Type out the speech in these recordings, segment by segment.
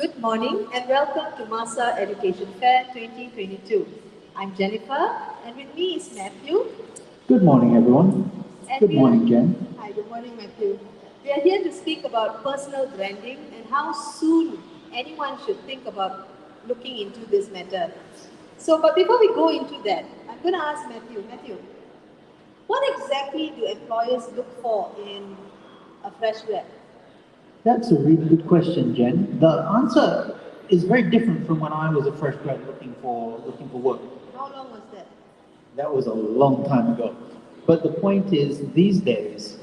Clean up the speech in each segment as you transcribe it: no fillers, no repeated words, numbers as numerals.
Good morning and welcome to MAHSA Education Fair 2022. I'm Jennifer and with me is Matthew. Good morning, everyone. Good morning, Jen. Hi, good morning, Matthew. We are here to speak about personal branding and how soon anyone should think about looking into this matter. But before we go into that, I'm going to ask Matthew. Matthew, what exactly do employers look for in a fresh grad? That's a really good question, Jen. The answer is very different from when I was a fresh grad looking for work. How long was that? That was a long time ago. But the point is, these days,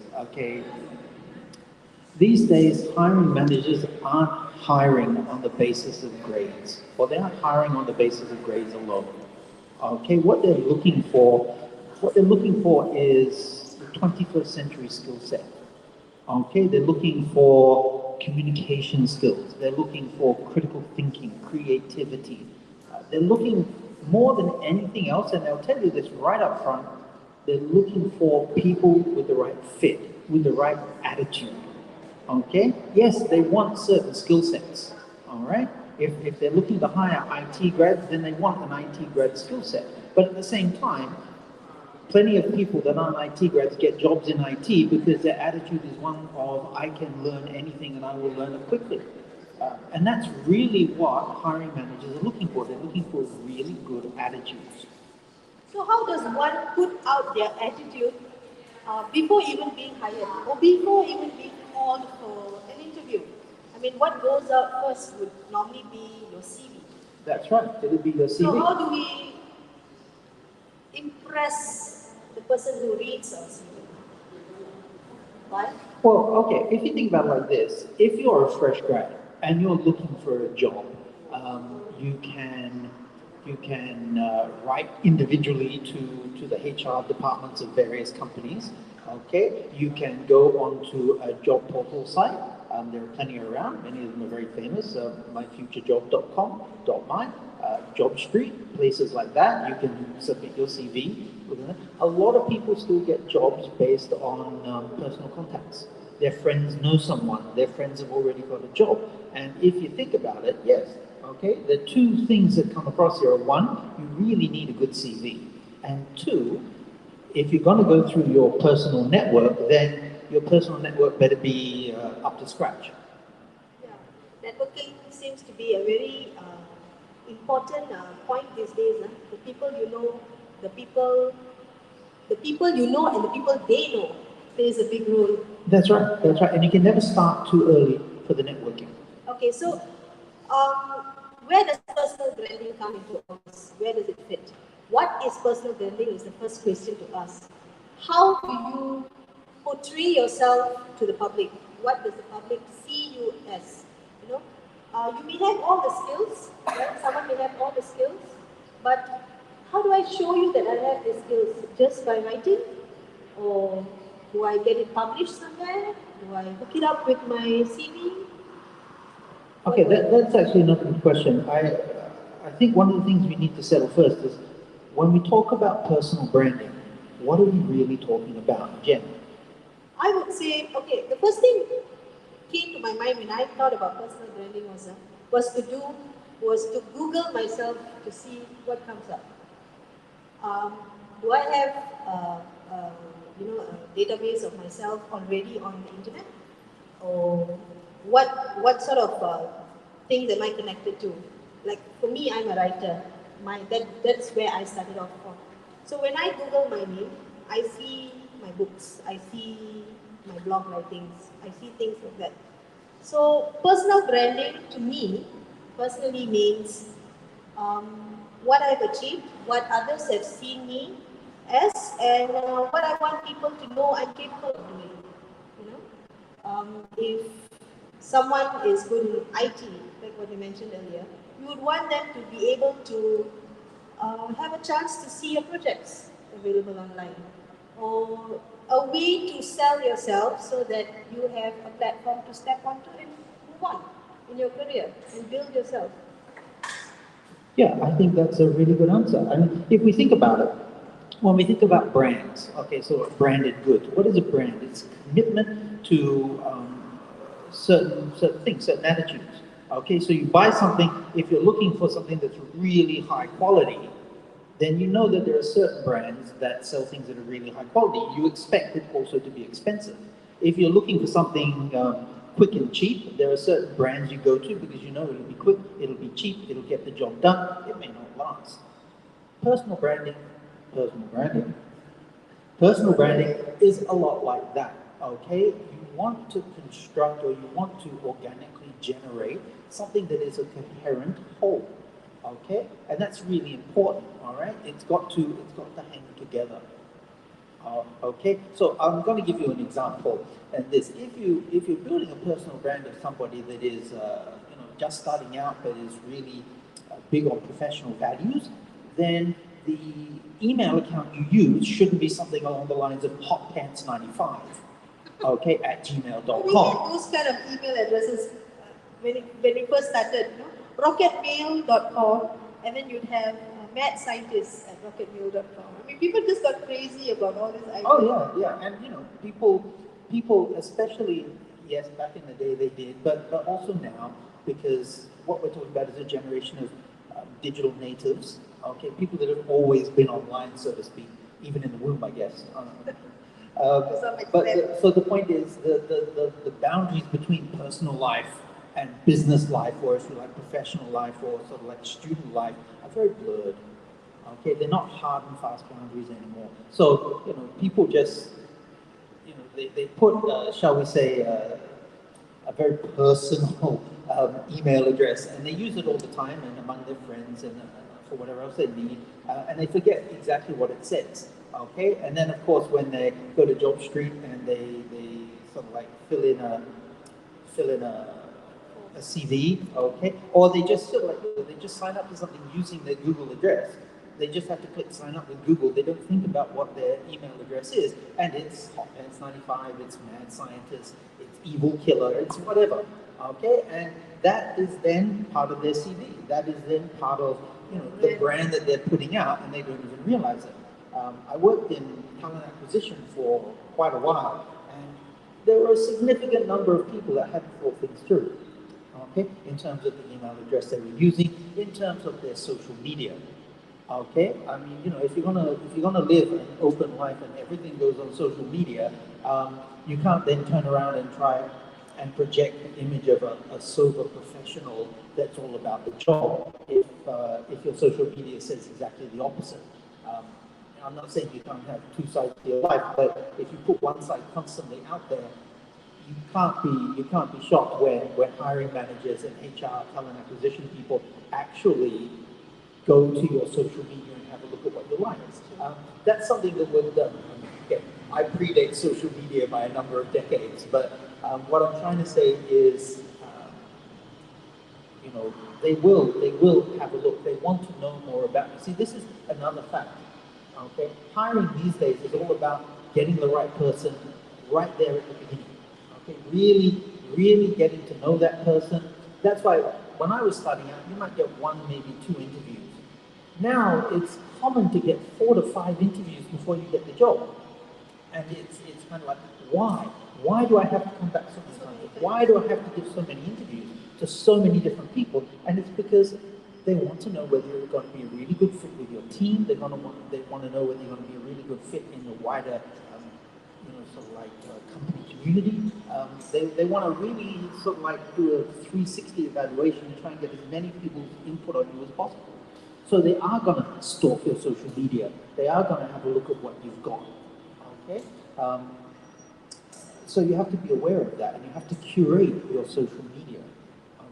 hiring managers aren't hiring on the basis of grades, or they aren't hiring on the basis of grades alone. Okay, what they're looking for is the 21st century skill set. Okay, they're looking for communication skills. They're looking for critical thinking, creativity. They're looking more than anything else, and they'll tell you this right up front, they're looking for people with the right fit, with the right attitude. Okay? Yes, they want certain skill sets. All right? If they're looking to hire IT grads, then they want an IT grad skill set. But at the same time, plenty of people that aren't IT grads get jobs in IT because their attitude is one of, I can learn anything and I will learn it quickly. And that's really what hiring managers are looking for. They're looking for really good attitudes. So how does one put out their attitude before even being hired or before even being called for an interview? I mean, what goes out first would normally be your CV. That's right. It'll be your CV. So how do we impress the person who reads our CV? Why? Well, okay, if you think about it like this, if you're a fresh grad and you're looking for a job, you can write individually to the HR departments of various companies. Okay, you can go onto a job portal site. There are plenty around. Many of them are very famous. myfuturejob.com, .my, JobStreet, places like that. You can submit your CV. A lot of people still get jobs based on personal contacts. Their friends know someone. Their friends have already got a job. And if you think about it, yes, okay, the two things that come across here are, one, you really need a good CV. And two, if you're going to go through your personal network, then your personal network better be up to scratch. Yeah, networking seems to be a very important point these days. The people you know, the people you know, and the people they know plays a big role. That's right. That's right. And you can never start too early for the networking. Okay, so where does personal branding come into all this? Where does it fit? What is personal branding is the first question to ask. How do you portray yourself to the public? What does the public see you as? You know, you may have all the skills, right? Someone may have all the skills, but how do I show you that I have the skills? Just by writing? Or do I get it published somewhere? Do I hook it up with my CV? Okay, that's actually not a good question. I think one of the things we need to settle first is when we talk about personal branding, what are we really talking about, Jen? I would say, okay, the first thing came to my mind when I thought about personal branding was to Google myself to see what comes up. Do I have a database of myself already on the internet, or what sort of things am I connected to? Like for me, I'm a writer. That's where I started off from. So when I Google my name, I see my books, I see my blog writings, I see things like that. So personal branding to me personally means what I've achieved, what others have seen me as, and what I want people to know I'm capable of doing. You know, if someone is good in IT, like what you mentioned earlier, you would want them to be able to have a chance to see your projects available online, or a way to sell yourself so that you have a platform to step onto and move on in your career and build yourself. Yeah, I think that's a really good answer. I mean, if we think about it, when we think about brands, okay, so branded goods, what is a brand? It's commitment to certain things, certain attitudes. Okay, so you buy something, if you're looking for something that's really high quality, then you know that there are certain brands that sell things that are really high quality. You expect it also to be expensive. If you're looking for something quick and cheap, there are certain brands you go to because you know it'll be quick, it'll be cheap, it'll get the job done, it may not last. Personal branding, personal branding, personal branding is a lot like that, okay? You want to construct or you want to organically generate something that is a coherent whole, okay? And that's really important, all right? It's got to hang together. Okay, so I'm going to give you an example. And this, if you're building a personal brand of somebody that is just starting out but is really big on professional values, then the email account you use shouldn't be something along the lines of hotpants95, okay, at gmail.com. We had those kind of email addresses when we first started, rocketmail.com, and then you'd have mad scientists at rocketmail.com. I mean, people just got crazy about all this ideas. Oh yeah, and people, especially yes, back in the day they did, but also now, because what we're talking about is a generation of digital natives. Okay, people that have always been online, so to speak, even in the womb, I guess. So the point is the boundaries between personal life and business life, or if you like professional life, or sort of like student life, are very blurred. Okay, they're not hard and fast boundaries anymore. So people just they put shall we say a very personal email address, and they use it all the time and among their friends and for whatever else they need, and they forget exactly what it says. Okay, and then of course when they go to Job Street and they sort of like fill in a CV, okay, or they just sort of like they just sign up for something using their Google address. They just have to click sign up with Google. They don't think about what their email address is, and it's hotpants95, it's mad scientist, it's evil killer, it's whatever, okay, and that is then part of their CV. That is then part of the brand that they're putting out, and they don't even realize it. I worked in talent acquisition for quite a while, and there were a significant number of people that hadn't thought things through, okay, in terms of the email address they were using, in terms of their social media. Okay, I mean, if you're gonna live an open life and everything goes on social media, you can't then turn around and try and project the image of a sober professional that's all about the job if your social media says exactly the opposite. I'm not saying you can't have two sides to your life, but if you put one side constantly out there, you can't be shocked when hiring managers and HR talent acquisition people actually go to your social media and have a look at what you like. That's something that we've done. Okay, I predate social media by a number of decades, but what I'm trying to say is, they will have a look. They want to know more about you. See, this is another fact. Okay, hiring these days is all about getting the right person right there at the beginning. Okay, really getting to know that person. That's why when I was starting out, you might get one, maybe two interviews. Now it's common to get 4 to 5 interviews before you get the job, and it's kind of like, why? Why do I have to come back so many times? Why do I have to give so many interviews to so many different people? And it's because they want to know whether you're going to be a really good fit with your team. They want to know whether you're going to be a really good fit in the wider, sort of like company community. They want to really sort of like do a 360 evaluation and try and get as many people's input on you as possible. So they are going to stalk your social media. They are going to have a look at what you've got. Okay. So you have to be aware of that, and you have to curate your social media.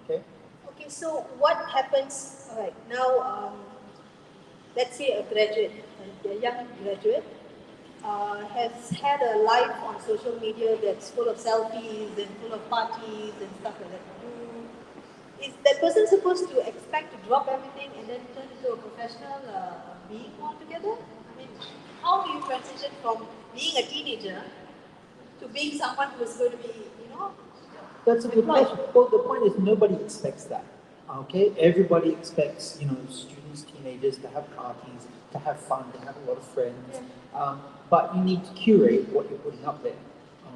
Okay. Okay. So what happens? All right. Now, let's say a graduate, a young graduate, has had a life on social media that's full of selfies and full of parties and stuff like that. Is that person supposed to expect to drop everything and then turn into a professional being altogether? I mean, how do you transition from being a teenager to being someone who is going to be, That's a good question. Well, the point is nobody expects that. Okay, everybody expects students, teenagers to have parties, to have fun, to have a lot of friends. But you need to curate what you're putting up there.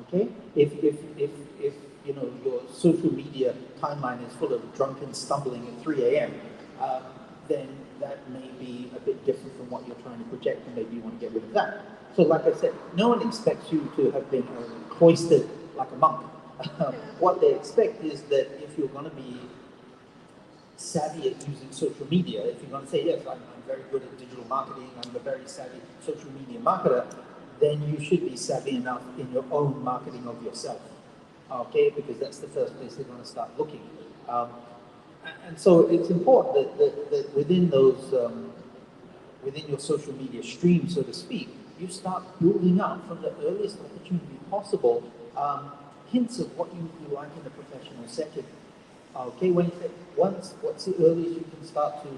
Okay? If you know your social media timeline is full of drunken stumbling at 3 a.m., then that may be a bit different from what you're trying to project, and maybe you want to get rid of that. So, like I said, no one expects you to have been cloistered like a monk. What they expect is that if you're going to be savvy at using social media, if you're going to say, yes, I'm very good at digital marketing, I'm a very savvy social media marketer, then you should be savvy enough in your own marketing of yourself, okay? Because that's the first place they're going to start looking. And so it's important that within those, within your social media stream, so to speak, you start building up from the earliest opportunity possible hints of what you like in the professional setting. Okay, when you say, what's the earliest you can start to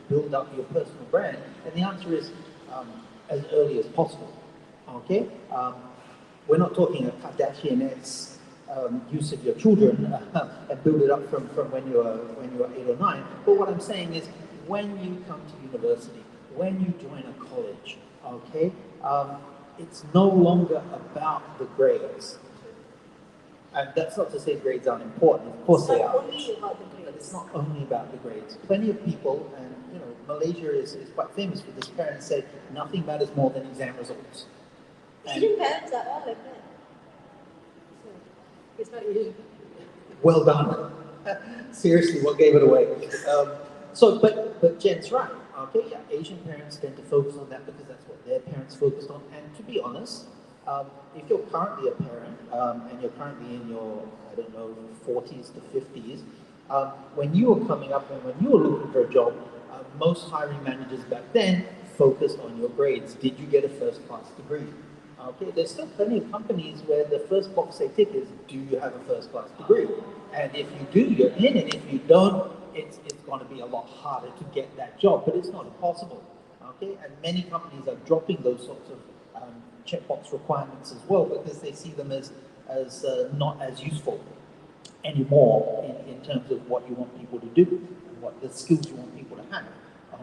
build up your personal brand? And the answer is as early as possible. Okay, we're not talking a Kardashian-esque use of your children and build it up from when you're 8 or 9. But what I'm saying is, when you come to university, when you join a college, okay, it's no longer about the grades. And that's not to say grades aren't important. Of course they are. It's not only about the grades. But it's not only about the grades. Plenty of people, and you know, Malaysia is quite famous for this. Parents say nothing matters more than exam results. Asian parents are all like that. So, it's not Asian. Well done. Seriously, what gave it away? But Jen's right. Okay, yeah, Asian parents tend to focus on that because that's what their parents focused on. And to be honest, if you're currently a parent and you're currently in your, I don't know, 40s to 50s, when you were coming up and when you were looking for a job, most hiring managers back then focused on your grades. Did you get a first-class degree? Okay, there's still plenty of companies where the first box they tick is, do you have a first-class degree? And if you do, you're in, and if you don't, it's going to be a lot harder to get that job, but it's not impossible. Okay, and many companies are dropping those sorts of checkbox requirements as well because they see them as not as useful anymore in terms of what you want people to do and what the skills you want people to have.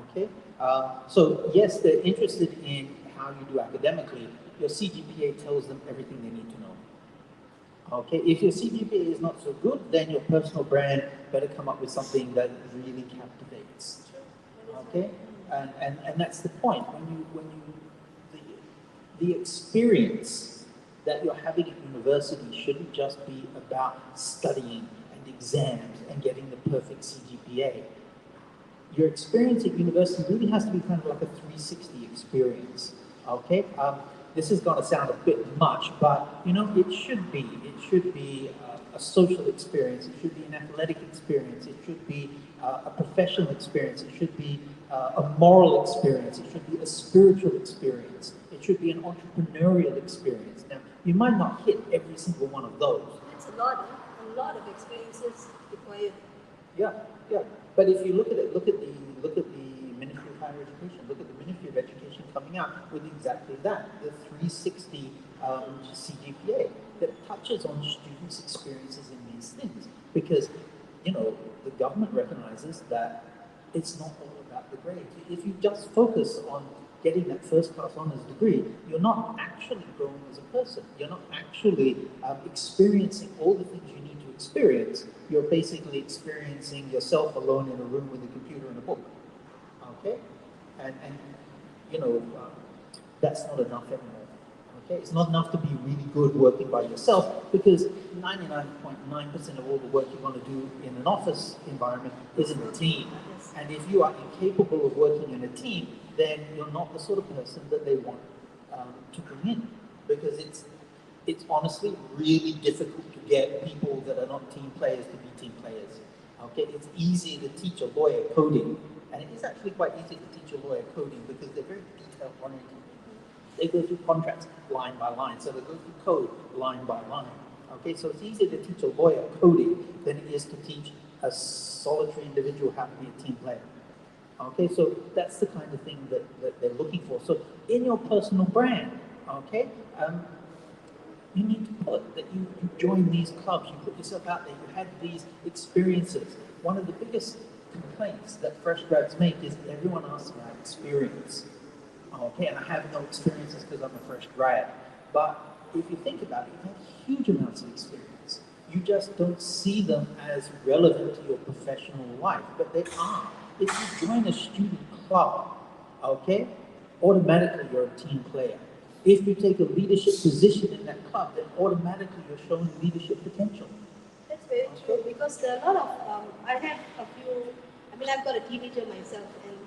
Okay, so yes, they're interested in how you do academically. Your CGPA tells them everything they need to know. Okay, if your CGPA is not so good, then your personal brand better come up with something that really captivates. Okay, and that's the point. When you the experience that you're having at university shouldn't just be about studying and exams and getting the perfect CGPA. Your experience at university really has to be kind of like a 360 experience. Okay, this is going to sound a bit much, but you know, it should be. It should be a social experience. It should be an athletic experience. It should be a professional experience. It should be a moral experience. It should be a spiritual experience. It should be an entrepreneurial experience. Now, you might not hit every single one of those. That's a lot of experiences required. Yeah, yeah. But if you look at it, look at the Ministry of Higher Education. Look at the Ministry of Education coming out with exactly that, the 360 CGPA that touches on students' experiences in these things. Because, you know, the government recognizes that it's not all about the grades. If you just focus on getting that first-class honors degree, you're not actually growing as a person. You're not actually experiencing all the things you need to experience. You're basically experiencing yourself alone in a room with a computer and a book. Okay? And you know, that's not enough anymore. Okay? It's not enough to be really good working by yourself because 99.9% of all the work you're going to do in an office environment is in a team. And if you are incapable of working in a team, then you're not the sort of person that they want to bring in, because it's honestly really difficult to get people that are not team players to be team players. Okay, it's easy to teach a lawyer coding, and it is actually quite easy to teach a lawyer coding because they're very detail oriented. They go through contracts line by line, so they go through code line by line. Okay, so it's easier to teach a lawyer coding than it is to teach a solitary individual how to be a team player. Okay, so that's the kind of thing that they're looking for. So in your personal brand, okay, you need to put that you join these clubs, you put yourself out there, you had these experiences. One of the biggest complaints that fresh grads make is everyone asks about experience. Okay, and I have no experiences because I'm a fresh grad. But if you think about it, you have huge amounts of experience. You just don't see them as relevant to your professional life, but they are. If you join a student club, okay, automatically you're a team player. If you take a leadership position in that club, then automatically you're showing leadership potential. That's very true because there are a lot of, I have a few, I mean, I've got a teenager myself and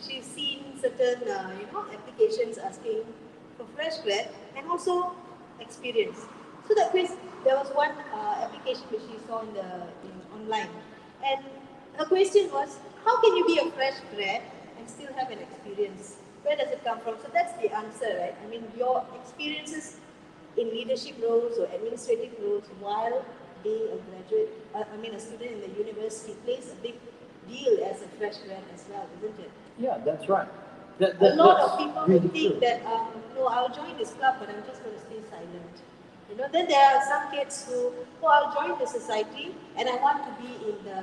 she's seen certain, applications asking for fresh grad and also experience. So that quiz, there was one application which she saw online and her question was, how can you be a fresh grad and still have an experience? Where does it come from? So that's the answer, right? I mean, your experiences in leadership roles or administrative roles while being a graduate, a student in the university plays a big deal as a fresh grad as well, isn't it? Yeah, that's right. A lot of That's people really would think true. that, no, I'll join this club, but I'm just going to stay silent. Then there are some kids who, oh, I'll join the society and I want to be in the,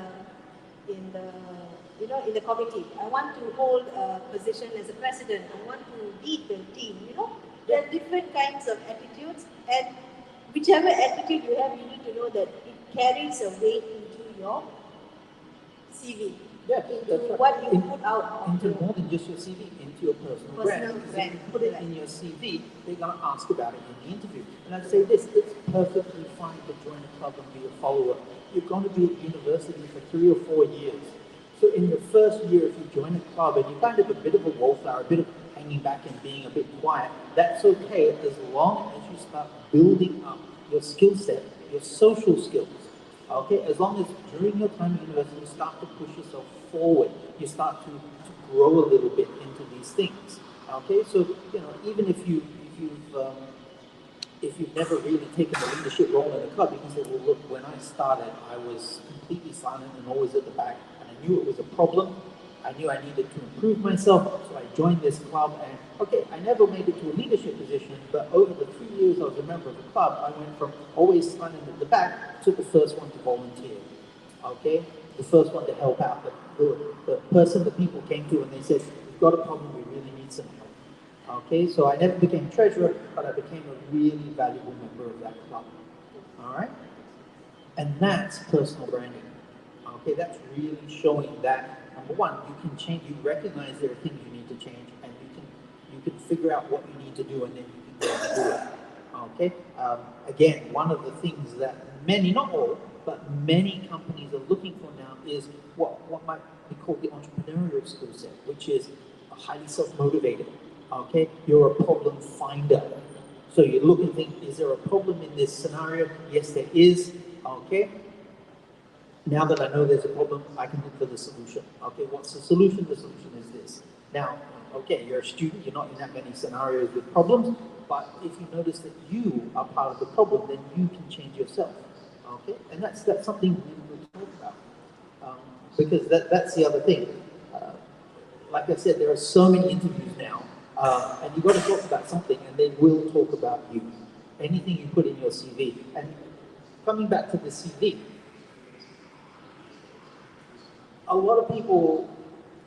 in the committee. I want to hold a position as a president. I want to lead the team. There are different kinds of attitudes, and whichever attitude you have, you need to know that it carries a weight into your CV, Yes, into that's right. what you put out Into of more than just your CV, into your personal brand. Because if you put it in your CV, they're going to ask about it in the interview. And I'd say this, it's perfectly fine to join a club and be a follower. You're going to be at university for 3 or 4 years. So in your first year, if you join a club and you're kind of a bit of a wallflower, a bit of hanging back and being a bit quiet, that's okay as long as you start building up your skill set, your social skills. Okay, as long as during your time at university you start to push yourself forward, you start to grow a little bit into these things. Okay, so even if you've never really taken a leadership role in a club, you can say, well, look, when I started, I was completely silent and always at the back, and I knew it was a problem. I knew I needed to improve myself, so I joined this club. And okay, I never made it to a leadership position, but over the 3 years I was a member of the club, I went from always silent at the back to the first one to volunteer. Okay, the first one to help out, the person that people came to and they said, we've got a problem, we really need some help. Okay, so I never became treasurer, but I became a really valuable member of that club. All right, and that's personal branding. Okay, that's really showing that number one, you can change. You recognize there are things you need to change, and you can figure out what you need to do, and then you can go and do it. Okay. Again, one of the things that many, not all, but many companies are looking for now is what might be called the entrepreneurial skill set, which is highly self-motivated. Okay, you're a problem finder. So you look and think, is there a problem in this scenario? Yes, there is. Okay. Now that I know there's a problem, I can look for the solution. Okay, what's the solution? The solution is this. Now, okay, you're a student, you're not in that many scenarios with problems, but if you notice that you are part of the problem, then you can change yourself. Okay, and that's something we will talk about. Because that's the other thing. Uh, like I said, there are so many interviews now, and you've got to talk about something, and they will talk about you. Anything you put in your CV. And coming back to the CV, a lot of people,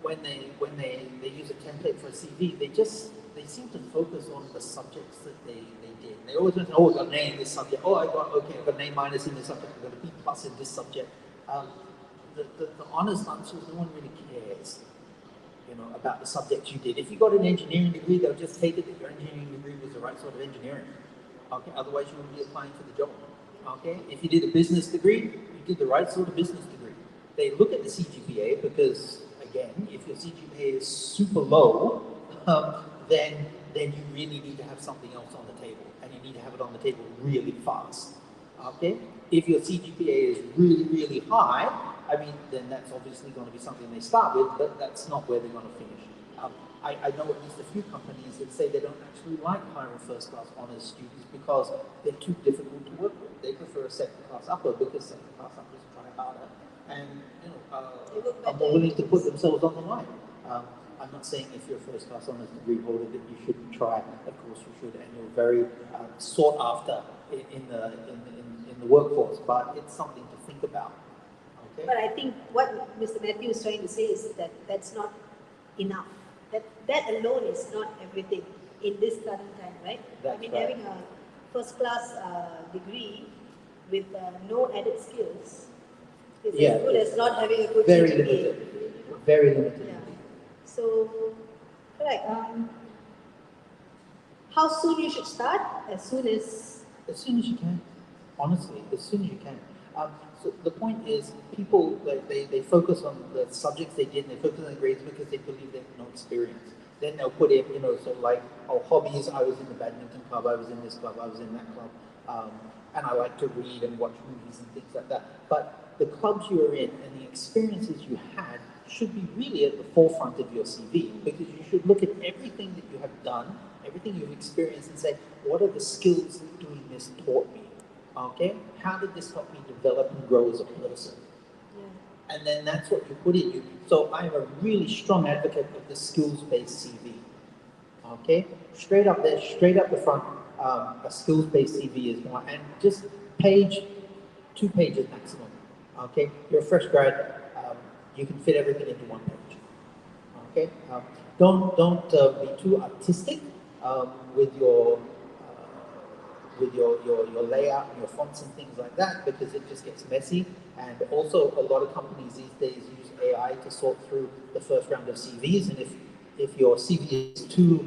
when they use a template for a CV, they seem to focus on the subjects that they did. They always want to, oh, I got an A in this subject. Oh, I got an A minus in this subject. I got a B plus in this subject. The honest answer is no one really cares, about the subjects you did. If you got an engineering degree, they'll just take it that your engineering degree was the right sort of engineering. Okay, otherwise you wouldn't be applying for the job. Okay, if you did a business degree, you did the right sort of business degree. They look at the CGPA because, again, if your CGPA is super low, then you really need to have something else on the table, and you need to have it on the table really fast. Okay, if your CGPA is really, really high, I mean, then that's obviously going to be something they start with, but that's not where they're going to finish. I know at least a few companies that say they don't actually like hiring first-class honours students because they're too difficult to work with. They prefer a second-class upper because second-class uppers try harder and are more willing to put themselves on the line. I'm not saying if you're a first-class honours degree holder that you shouldn't try. Of course you should, and you're very sought after in the workforce. But it's something to think about. Okay? But I think what Mr. Matthew is trying to say is that that's not enough. That alone is not everything in this current time, right? That's I mean, right. having a first class degree with no added skills is Yeah, as good as not having a good very GPA. limited. You know? Very limited. Yeah. So, correct. How soon you should start? As soon as. As soon as you can, honestly, as soon as you can. So the point is, people they focus on the subjects they did, and they focus on the grades because they believe they have no experience. Then they'll put in, sort of like, oh, hobbies. I was in the badminton club. I was in this club. I was in that club, and I like to read and watch movies and things like that. But the clubs you were in and the experiences you had should be really at the forefront of your CV, because you should look at everything that you have done, everything you've experienced, and say, what are the skills that doing this taught me? Okay? How did this help me develop and grow as a person? Yeah. And then that's what you put in. So I am a really strong advocate of the skills-based CV. Okay? Straight up there, straight up the front, a skills-based CV is one. And just 2 pages maximum. Okay? You're a fresh grad, you can fit everything into 1 page. Okay? Don't be too artistic with your layout and your fonts and things like that, because it just gets messy. And also, a lot of companies these days use AI to sort through the first round of CVs, and if your CV is too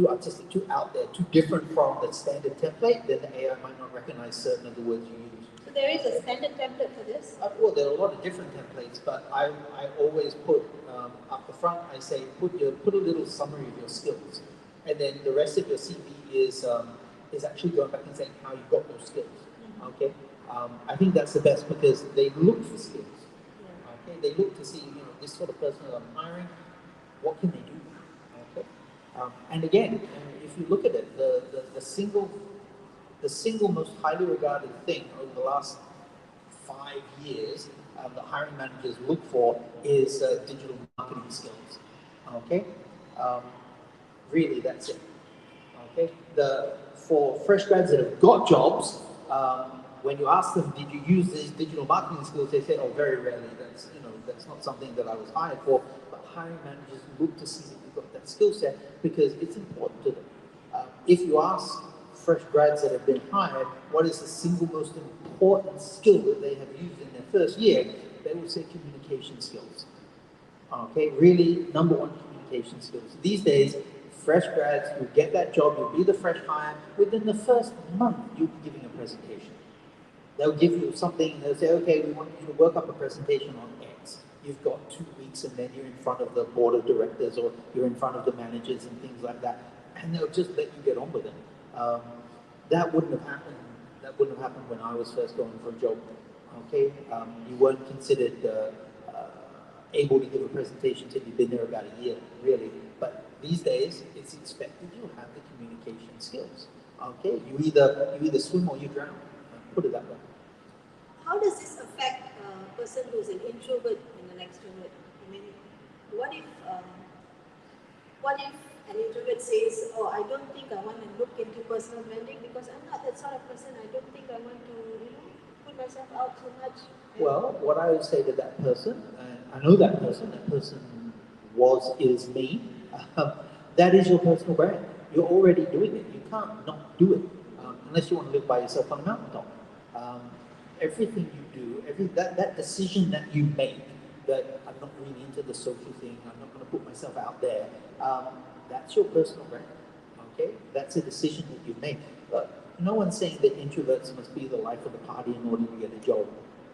artistic, too out there, too different from the standard template, then the AI might not recognize certain of the words you use. So there is a standard template for this? Well, there are a lot of different templates, but I always put up the front, I say, put a little summary of your skills. And then the rest of your CV is actually going back and saying how you got those skills. Mm-hmm. Okay? I think that's the best, because they look for skills. Yeah. Okay? They look to see, this sort of person that I'm hiring, what can they do? Okay? And again, if you look at it, the single most highly regarded thing over the last 5 years that hiring managers look for is digital marketing skills. Okay, really, that's it. Okay, for fresh grads that have got jobs, when you ask them, did you use these digital marketing skills? They say, oh, very rarely. That's not something that I was hired for. But hiring managers look to see that you've got that skill set, because it's important to them. If you ask fresh grads that have been hired, what is the single most important skill that they have used in their first year, they will say communication skills. Okay, really, number one, communication skills. These days, fresh grads who get that job, you'll be the fresh hire, within the first month, you'll be giving a presentation. They'll give you something, they'll say, okay, we want you to work up a presentation on X. You've got 2 weeks, and then you're in front of the board of directors, or you're in front of the managers and things like that, and they'll just let you get on with it. That wouldn't have happened. That wouldn't have happened when I was first going for a job. Okay, you weren't considered able to give a presentation till you've been there about a year, really. But these days, it's expected you have the communication skills. Okay, you either swim or you drown. Put it that way. How does this affect a person who's an introvert and an extrovert? I mean, what if an introvert says, oh, I don't think I want to look into personal branding because I'm not that sort of person. I don't think I want to, put myself out so much. Well, what I would say to that person, and I know that person is me, that is your personal brand. You're already doing it. You can't not do it, unless you want to live by yourself on a mountaintop. Everything you do, that decision that you make, that I'm not really into the social thing, I'm not going to put myself out there, that's your personal brand. Okay, that's a decision that you make. But no one's saying that introverts must be the life of the party in order to get a job.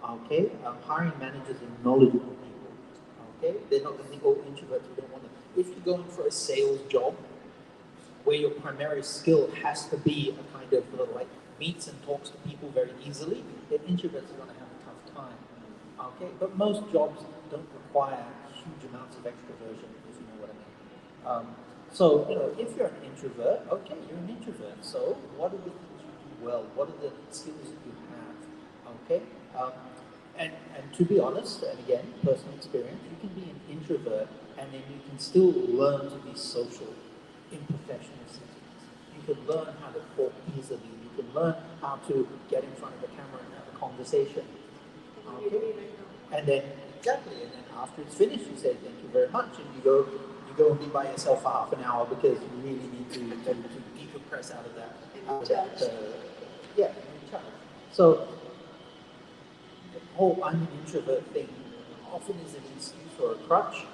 Okay, hiring managers are knowledgeable people. Okay, they're not going to think, oh, introverts, we don't want them. If you're going for a sales job, where your primary skill has to be a kind of like meets and talks to people very easily, then introverts are going to have a tough time. Okay, but most jobs don't require huge amounts of extroversion, if you know what I mean. So, if you're an introvert, okay, you're an introvert. So, what are the things you do well? What are the skills that you have? Okay, and to be honest, and again, personal experience, you can be an introvert and then you can still learn to be social in professional settings. You can learn how to talk easily. You can learn how to get in front of the camera and have a conversation. Okay, and then exactly, and then after it's finished, you say thank you very much, and you you go and be by yourself for half an hour because you really need to decompress out of that. Yeah, recharge. So the whole I'm an introvert thing often is an excuse or a crutch.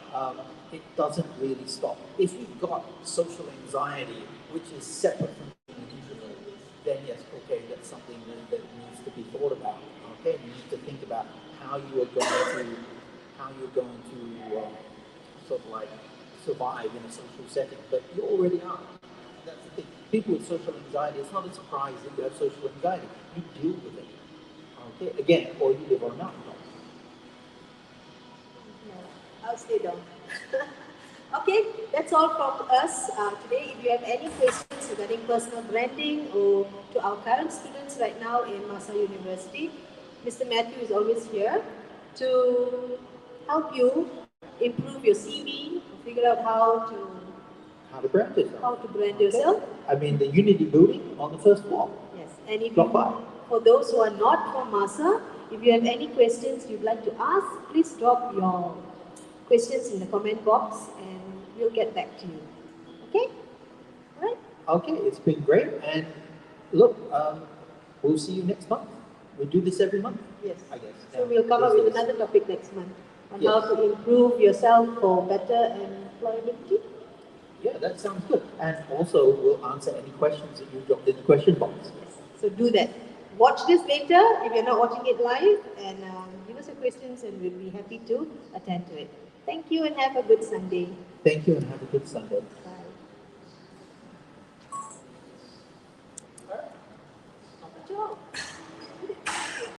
It doesn't really stop. If you've got social anxiety, which is separate from being an introvert, then yes, okay, that's something that needs to be thought about. Okay, you need to think about how you're going to sort of like survive in a social setting. But you already are. That's the thing. People with social anxiety, it's not a surprise that you have social anxiety. You deal with it. Okay, again, or you live on a mountaintop. No, I'll stay down. Okay, that's all from us today. If you have any questions regarding personal branding or to our current students right now in MAHSA University, Mr. Matthew is always here to help you improve your CV, figure out how to brand yourself. How to brand yourself. I mean, the Unity building on the first floor. Yes, and if Drop by. for those who are not from MAHSA, if you have any questions you'd like to ask, please drop your questions in the comment box and we'll get back to you. Okay? All right? Okay, it's been great. And look, we'll see you next month. We do this every month. Yes. I guess. So we'll come up with another topic next month on how to improve yourself for better employability. Yeah, that sounds good. And also, we'll answer any questions that you've dropped in the question box. Yes. So do that. Watch this later if you're not watching it live, and give us your questions, and we'll be happy to attend to it. Thank you, and have a good Sunday. Thank you, and have a good Sunday. Bye.